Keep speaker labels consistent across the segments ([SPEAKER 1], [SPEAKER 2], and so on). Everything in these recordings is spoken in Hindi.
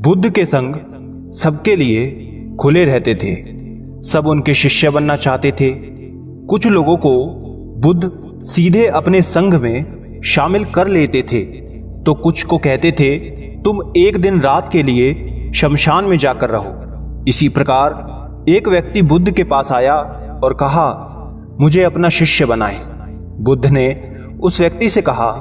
[SPEAKER 1] बुद्ध के संग सबके लिए खुले रहते थे। सब उनके शिष्य बनना चाहते थे। कुछ लोगों को बुद्ध सीधे अपने संघ में शामिल कर लेते थे, तो कुछ को कहते थे तुम एक दिन रात के लिए शमशान में जाकर रहो। इसी प्रकार एक व्यक्ति बुद्ध के पास आया और कहा, मुझे अपना शिष्य बनाए। बुद्ध ने उस व्यक्ति से कहा,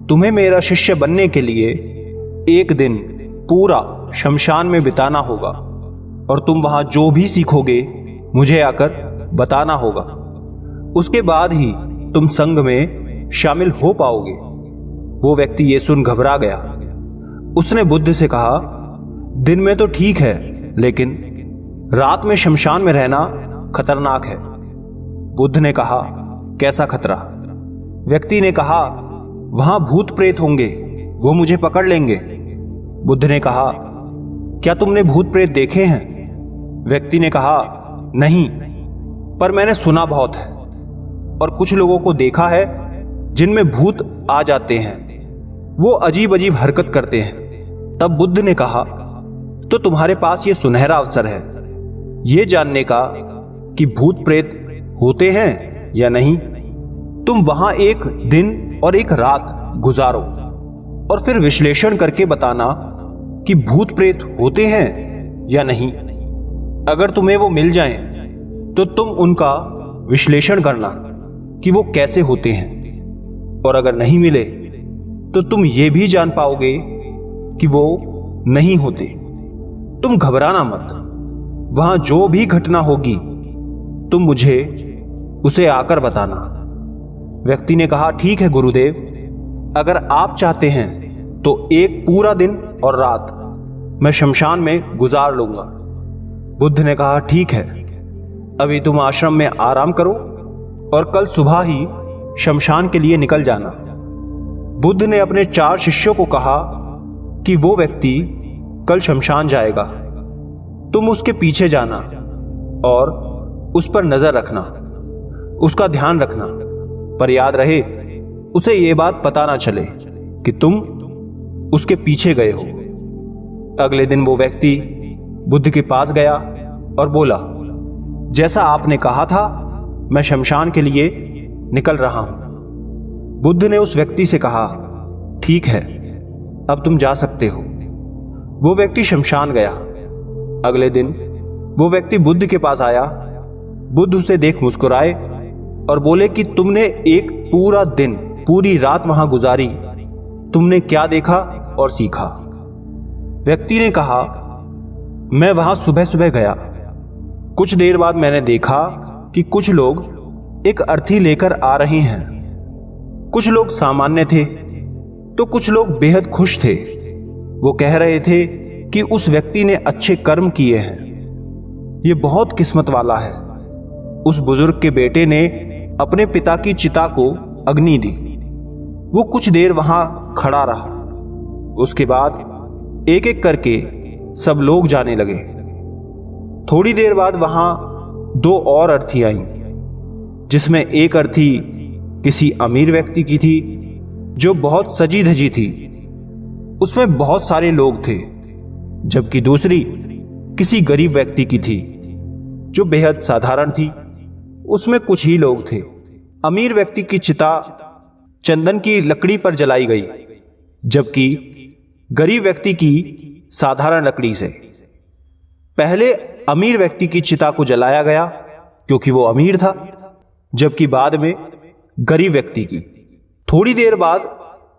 [SPEAKER 1] तुम्हें मेरा शिष्य बनने के लिए एक दिन पूरा शमशान में बिताना होगा और तुम वहां जो भी सीखोगे मुझे आकर बताना होगा। उसके बाद ही तुम संघ में शामिल हो पाओगे। वो व्यक्ति ये सुन घबरा गया। उसने बुद्ध से कहा, दिन में तो ठीक है, लेकिन रात में शमशान में रहना खतरनाक है। बुद्ध ने कहा, कैसा खतरा? व्यक्ति ने कहा, वहां भूत प्रेत होंगे, वो मुझे पकड़ लेंगे। बुद्ध ने कहा, क्या तुमने भूत प्रेत देखे हैं? व्यक्ति ने कहा, नहीं, पर मैंने सुना बहुत है और कुछ लोगों को देखा है जिनमें भूत आ जाते हैं। वो अजीब अजीब हरकत करते हैं। तब बुद्ध ने कहा, तो तुम्हारे पास ये सुनहरा अवसर है ये जानने का कि भूत प्रेत होते हैं या नहीं। तुम वहां एक दिन और एक रात गुजारो और फिर विश्लेषण करके बताना कि भूत प्रेत होते हैं या नहीं। अगर तुम्हें वो मिल जाएं, तो तुम उनका विश्लेषण करना कि वो कैसे होते हैं, और अगर नहीं मिले तो तुम ये भी जान पाओगे कि वो नहीं होते। तुम घबराना मत। वहां जो भी घटना होगी तुम मुझे उसे आकर बताना। व्यक्ति ने कहा, ठीक है गुरुदेव, अगर आप चाहते हैं तो एक पूरा दिन और रात मैं शमशान में गुजार लूंगा। बुद्ध ने कहा, ठीक है, अभी तुम आश्रम में आराम करो और कल सुबह ही शमशान के लिए निकल जाना। बुद्ध ने अपने 4 शिष्यों को कहा कि वो व्यक्ति कल शमशान जाएगा, तुम उसके पीछे जाना और उस पर नजर रखना, उसका ध्यान रखना, पर याद रहे उसे ये बात पता ना चले कि तुम उसके पीछे गए हो। अगले दिन वो व्यक्ति बुद्ध के पास गया और बोला, जैसा आपने कहा था मैं शमशान के लिए निकल रहा हूं। बुद्ध ने उस व्यक्ति से कहा, ठीक है, अब तुम जा सकते हो। वो व्यक्ति शमशान गया। अगले दिन वो व्यक्ति बुद्ध के पास आया। बुद्ध उसे देख मुस्कुराए और बोले कि तुमने एक पूरा दिन पूरी रात वहां गुजारी, तुमने क्या देखा और सीखा? व्यक्ति ने कहा, मैं वहां सुबह सुबह गया। कुछ देर बाद मैंने देखा कि कुछ लोग एक अर्थी लेकर आ रहे हैं। कुछ लोग सामान्य थे तो कुछ लोग बेहद खुश थे। वो कह रहे थे कि उस व्यक्ति ने अच्छे कर्म किए हैं, ये बहुत किस्मत वाला है। उस बुजुर्ग के बेटे ने अपने पिता की चिता को अग्नि दी। वो कुछ देर वहां खड़ा रहा। उसके बाद एक एक करके सब लोग जाने लगे। थोड़ी देर बाद वहां 2 और अर्थी आईं, जिसमें एक अर्थी किसी अमीर व्यक्ति की थी जो बहुत सजी धजी थी। उसमें बहुत सारे लोग थे, जबकि दूसरी किसी गरीब व्यक्ति की थी जो बेहद साधारण थी। उसमें कुछ ही लोग थे। अमीर व्यक्ति की चिता चंदन की लकड़ी पर जलाई गई, जबकि गरीब व्यक्ति की साधारण लकड़ी से। पहले अमीर व्यक्ति की चिता को जलाया गया क्योंकि वो अमीर था, जबकि बाद में गरीब व्यक्ति की। थोड़ी देर बाद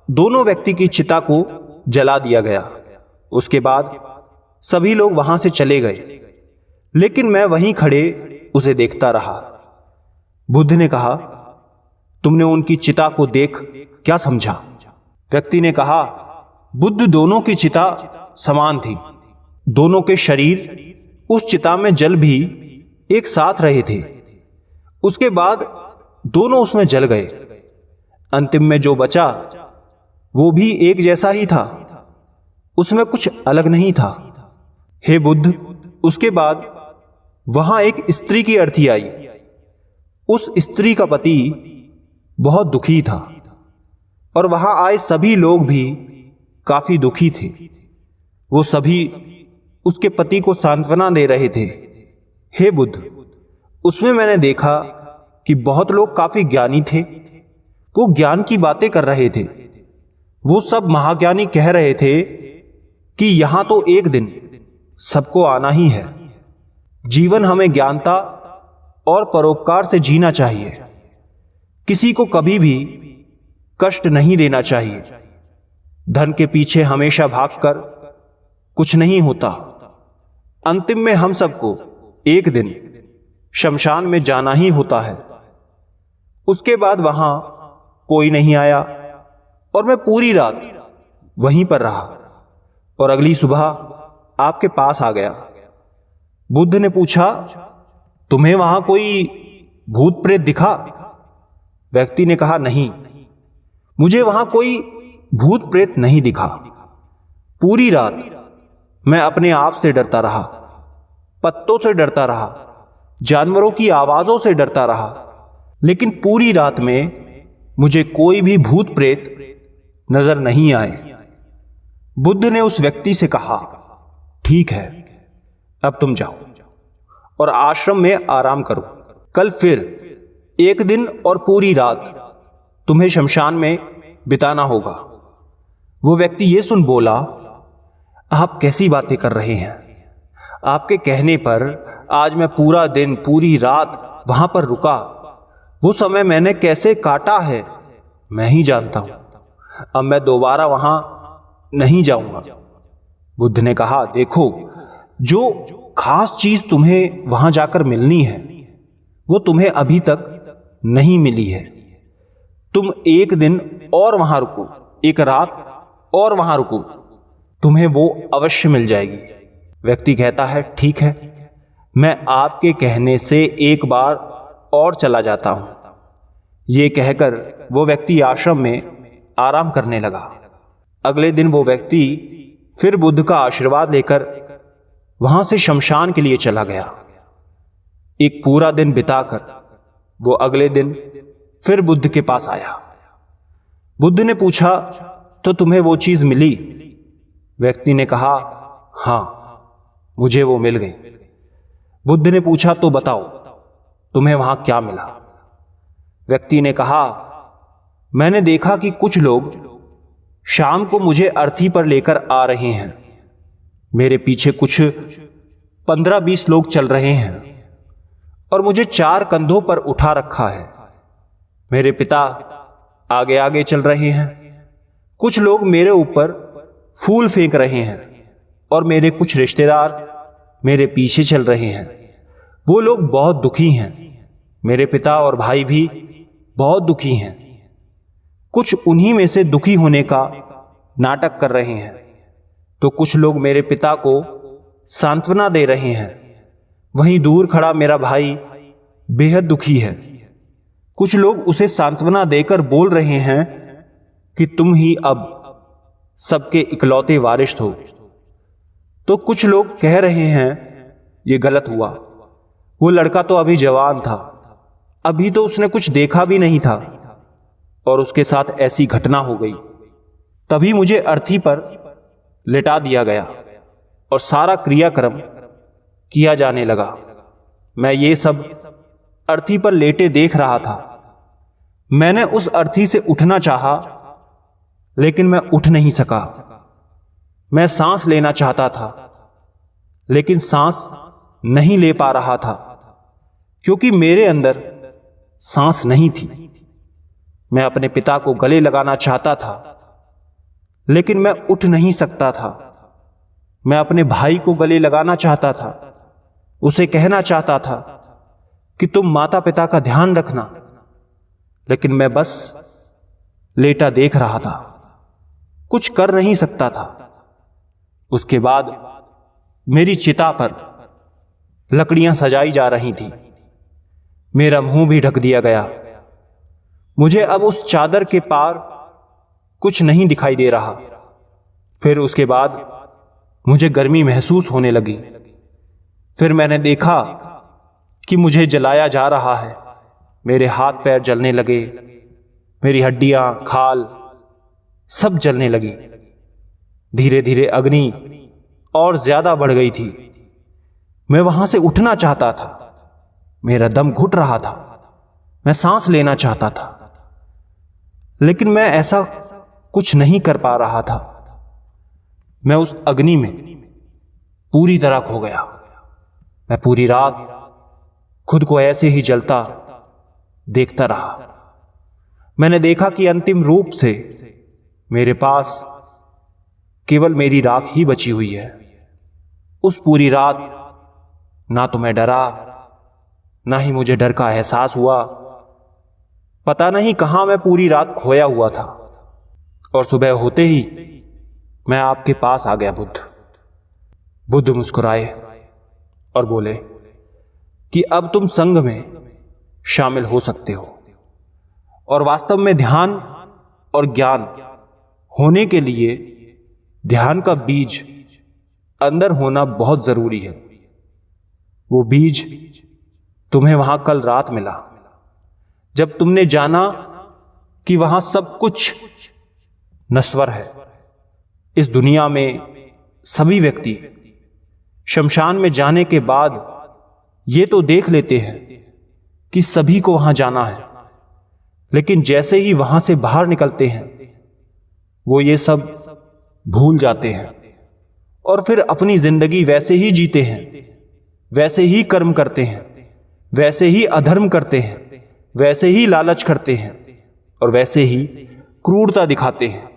[SPEAKER 1] दोनों व्यक्ति की चिता को जला दिया गया। उसके बाद सभी लोग वहां से चले गए, लेकिन मैं वहीं खड़े उसे देखता रहा। बुद्ध ने कहा, तुमने उनकी चिता को देख क्या समझा? व्यक्ति ने कहा, बुद्ध दोनों की चिता समान थी। दोनों के शरीर उस चिता में जल भी एक साथ रहे थे। उसके बाद दोनों उसमें जल गए। अंतिम में जो बचा वो भी एक जैसा ही था, उसमें कुछ अलग नहीं था। हे बुद्ध, उसके बाद वहां एक स्त्री की अर्थी आई। उस स्त्री का पति बहुत दुखी था और वहां आए सभी लोग भी काफी दुखी थे। वो सभी उसके पति को सांत्वना दे रहे थे। हे बुद्ध, उसमें मैंने देखा कि बहुत लोग काफी ज्ञानी थे। वो ज्ञान की बातें कर रहे थे। वो सब महाज्ञानी कह रहे थे कि यहां तो एक दिन सबको आना ही है। जीवन हमें ज्ञानता और परोपकार से जीना चाहिए। किसी को कभी भी कष्ट नहीं देना चाहिए। धन के पीछे हमेशा भागकर कुछ नहीं होता। अंतिम में हम सबको एक दिन शमशान में जाना ही होता है। उसके बाद वहां कोई नहीं आया और मैं पूरी रात वहीं पर रहा और अगली सुबह आपके पास आ गया। बुद्ध ने पूछा, तुम्हें वहां कोई भूत प्रेत दिखा? व्यक्ति ने कहा, नहीं, मुझे वहां कोई भूत प्रेत नहीं दिखा। पूरी रात मैं अपने आप से डरता रहा, पत्तों से डरता रहा, जानवरों की आवाजों से डरता रहा, लेकिन पूरी रात में मुझे कोई भी भूत प्रेत नजर नहीं आए। बुद्ध ने उस व्यक्ति से कहा, ठीक है, अब तुम जाओ और आश्रम में आराम करो। कल फिर एक दिन और पूरी रात तुम्हें शमशान में बिताना होगा। वो व्यक्ति ये सुन बोला, आप कैसी बातें कर रहे हैं? आपके कहने पर आज मैं पूरा दिन पूरी रात वहां पर रुका। वो समय मैंने कैसे काटा है मैं ही जानता हूं। अब मैं दोबारा वहां नहीं जाऊंगा। बुद्ध ने कहा, देखो, जो खास चीज तुम्हें वहां जाकर मिलनी है वो तुम्हें अभी तक नहीं मिली है। तुम एक दिन और वहां रुको, एक रात और वहां रुको, तुम्हें वो अवश्य मिल जाएगी। व्यक्ति कहता है, ठीक है, मैं आपके कहने से एक बार और चला जाता हूं। ये कहकर वो व्यक्ति आश्रम में आराम करने लगा। अगले दिन वो व्यक्ति फिर बुद्ध का आशीर्वाद लेकर वहां से शमशान के लिए चला गया। एक पूरा दिन बिताकर वो अगले दिन फिर बुद्ध के पास आया। बुद्ध ने पूछा, तो तुम्हें वो चीज मिली? व्यक्ति ने कहा, हां, मुझे वो मिल गई। बुद्ध ने पूछा, तो बताओ तुम्हें वहां क्या मिला? व्यक्ति ने कहा, मैंने देखा कि कुछ लोग शाम को मुझे अर्थी पर लेकर आ रहे हैं। मेरे पीछे कुछ 15-20 लोग चल रहे हैं और मुझे 4 कंधों पर उठा रखा है। मेरे पिता आगे आगे चल रहे हैं। कुछ लोग मेरे ऊपर फूल फेंक रहे हैं और मेरे कुछ रिश्तेदार मेरे पीछे चल रहे हैं। वो लोग बहुत दुखी हैं। मेरे पिता और भाई भी बहुत दुखी हैं। कुछ उन्हीं में से दुखी होने का नाटक कर रहे हैं, तो कुछ लोग मेरे पिता को सांत्वना दे रहे हैं। वहीं दूर खड़ा मेरा भाई बेहद दुखी है। कुछ लोग उसे सांत्वना देकर बोल रहे हैं कि तुम ही अब सबके इकलौते वारिस हो। तो कुछ लोग कह रहे हैं, यह गलत हुआ। वो लड़का तो अभी जवान था, अभी तो उसने कुछ देखा भी नहीं था और उसके साथ ऐसी घटना हो गई। तभी मुझे अर्थी पर लिटा दिया गया और सारा क्रियाक्रम किया जाने लगा। मैं ये सब अर्थी पर लेटे देख रहा था। मैंने उस अर्थी से उठना चाहा, लेकिन मैं उठ नहीं सका। मैं सांस लेना चाहता था, लेकिन सांस नहीं ले पा रहा था, क्योंकि मेरे अंदर सांस नहीं थी। मैं अपने पिता को गले लगाना चाहता था, लेकिन मैं उठ नहीं सकता था। मैं अपने भाई को गले लगाना चाहता था, उसे कहना चाहता था कि तुम माता पिता का ध्यान रखना, लेकिन मैं बस लेटा देख रहा था, कुछ कर नहीं सकता था। उसके बाद मेरी चिता पर लकड़ियां सजाई जा रही थी। मेरा मुंह भी ढक दिया गया। मुझे अब उस चादर के पार कुछ नहीं दिखाई दे रहा। फिर उसके बाद मुझे गर्मी महसूस होने लगी। फिर मैंने देखा कि मुझे जलाया जा रहा है। मेरे हाथ पैर जलने लगे, मेरी हड्डियां, खाल सब जलने लगी। धीरे धीरे अग्नि और ज्यादा बढ़ गई थी। मैं वहां से उठना चाहता था, मेरा दम घुट रहा था, मैं सांस लेना चाहता था, लेकिन मैं ऐसा कुछ नहीं कर पा रहा था। मैं उस अग्नि में पूरी तरह खो गया। मैं पूरी रात खुद को ऐसे ही जलता देखता रहा। मैंने देखा कि अंतिम रूप से मेरे पास केवल मेरी राख ही बची हुई है। उस पूरी रात ना तो मैं डरा, ना ही मुझे डर का एहसास हुआ। पता नहीं कहां मैं पूरी रात खोया हुआ था। और सुबह होते ही मैं आपके पास आ गया। बुद्ध मुस्कुराए और बोले कि अब तुम संघ में शामिल हो सकते हो, और वास्तव में ध्यान और ज्ञान होने के लिए ध्यान का बीज अंदर होना बहुत जरूरी है। वो बीज तुम्हें वहां कल रात मिला, जब तुमने जाना कि वहां सब कुछ नश्वर है। इस दुनिया में सभी व्यक्ति शमशान में जाने के बाद ये तो देख लेते हैं कि सभी को वहां जाना है, लेकिन जैसे ही वहां से बाहर निकलते हैं वो ये सब भूल जाते हैं और फिर अपनी जिंदगी वैसे ही जीते हैं, वैसे ही कर्म करते हैं, वैसे ही अधर्म करते हैं, वैसे ही लालच करते हैं और वैसे ही क्रूरता दिखाते हैं।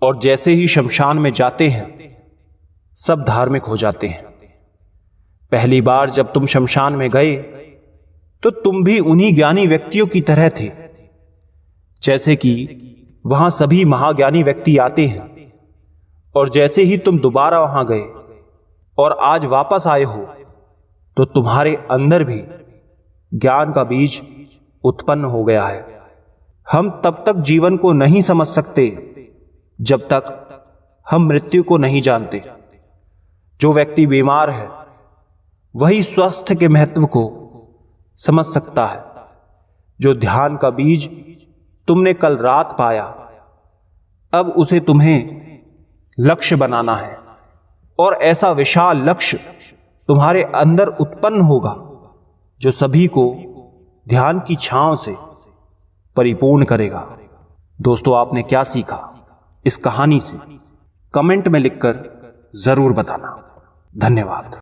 [SPEAKER 1] और जैसे ही शमशान में जाते हैं सब धार्मिक हो जाते हैं। पहली बार जब तुम शमशान में गए तो तुम भी उन्हीं ज्ञानी व्यक्तियों की तरह थे, जैसे कि वहां सभी महाज्ञानी व्यक्ति आते हैं। और जैसे ही तुम दोबारा वहां गए और आज वापस आए हो तो तुम्हारे अंदर भी ज्ञान का बीज उत्पन्न हो गया है। हम तब तक जीवन को नहीं समझ सकते जब तक हम मृत्यु को नहीं जानते। जो व्यक्ति बीमार है वही स्वास्थ्य के महत्व को समझ सकता है। जो ध्यान का बीज तुमने कल रात पाया, अब उसे तुम्हें लक्ष्य बनाना है, और ऐसा विशाल लक्ष्य तुम्हारे अंदर उत्पन्न होगा जो सभी को ध्यान की छांव से परिपूर्ण करेगा। दोस्तों, आपने क्या सीखा इस कहानी से कमेंट में लिखकर जरूर बताना। धन्यवाद।